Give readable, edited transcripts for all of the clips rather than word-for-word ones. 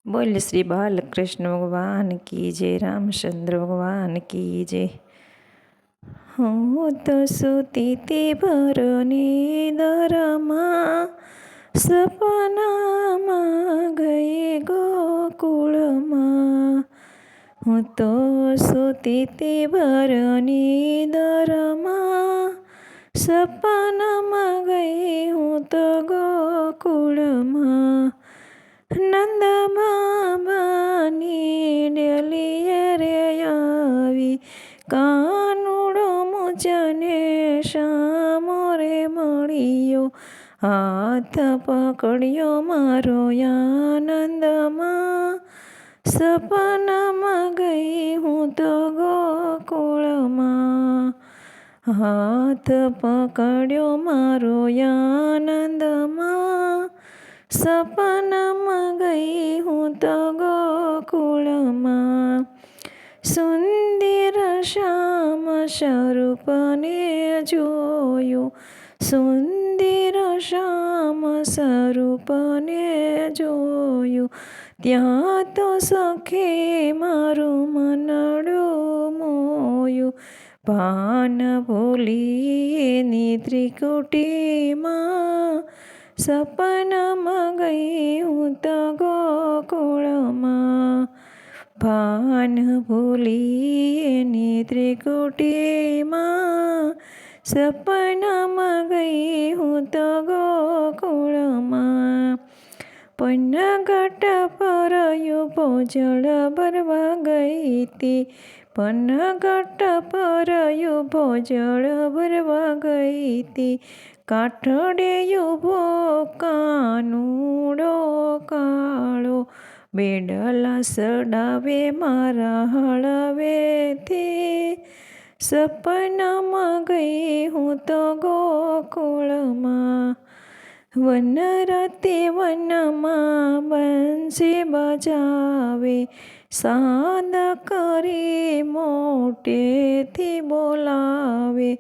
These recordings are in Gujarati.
बोल श्री बालकृष्ण भगवान की जय, रामचंद्र भगवान की जय। હું તો સૂતી તે ભરની દરમાં, સપનામાં ગઈ ગોકુળમાં। હું તો સૂતી તે ભરની દરમાં, સપનામાં ગઈ હું તો ગોકુળમાં। નંદ બાબાની ડેલીએ રે આવી, કાનુડો મુજને શામો રે મળ્યો। હાથ પકડ્યો મારો આનંદમાં, સપનામાં ગઈ હું તો ગોકુળમાં। હાથ પકડ્યો મારો આનંદમાં, સપનામાં ગઈ હું તો ગોકુળમાં। સુંદર શ્યામ સ્વરૂપને જોયું, સુંદર શ્યામ સ્વરૂપને જોયું। ત્યાં તો સખે મારું મનડું મોયું, ભાન ભૂલી એની ત્રિકુટીમાં, સપનામાં ગઈ હું તો ગોકુળમાં। ભાન ભૂલી એની ત્રિકુટીમાં, સપનામાં ગઈ હું તો ગોકુળમાં। પનઘટ પર ભોજળ ભરવા ગઈ તી, પનઘટ પર ભોજળ ભરવા ગઈ તી। કાઠડે ઊભો કાનુડો કાળો, બેડલા સડાવે મારા હળવેથી। સપનામાં ગઈ હું તો ગોકુળમાં। વન રાતે વનમાં બંસી બજાવે, સાદ કરી મોટેથી બોલાવે।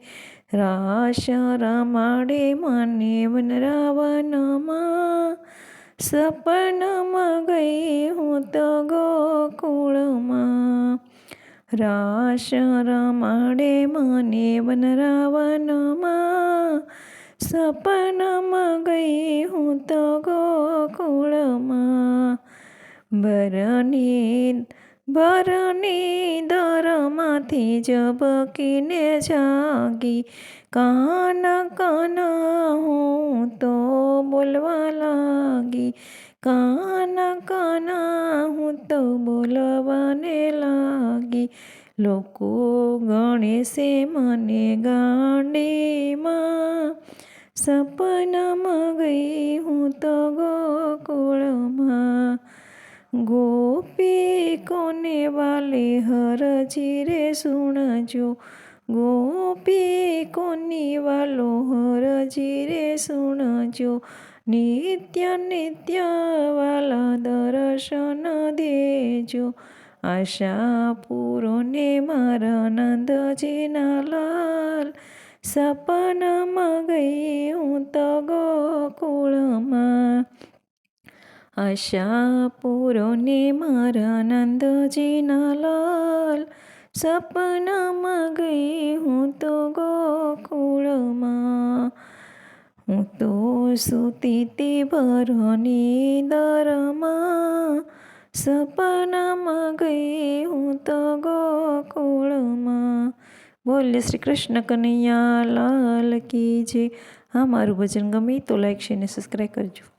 રાસ રમાડે મને વનરાવનમાં, સપનામાં ગઈ હું તો ગોકુળમાં। રાસ રમાડે મને વનરાવનમાં, સપનામાં ગઈ હું તો ગોકુળમાં। ભરની દરમાંથી ઝબકીને જાગી, કાના કાના હું તો બોલવા લાગી। કાના કાના હું તો બોલવાને લાગી। લોકો ગણે છે મને ગાંડીમાં, સપનામાં ગઈ હું તો ગોકુળમાં। ગોપી કોને વાલે હરજી રે સુણજો, ગોપી કોની વાલો હરજી રે સુણજો। નિત્ય નિત્ય વાલા દર્શન દેજો, આશા પૂરો ને મારા નંદજીના લાલ। સપનામાં ગઈ હું તો ગોકુળમાં। આશા પૂરો ને મારા નંદજીના લાલ, સપનામાં ગઈ હું તો ગોકુળમાં। હું તો સૂતી તે ભરની દરમાં, સપનામાં ગઈ હું તો ગોકુળમાં। બોલ શ્રી કૃષ્ણ કનૈયા લાલ કી જય। હા, મારું ભજન ગમે તો લાઈક શેર ને સબસ્ક્રાઈબ કરજો।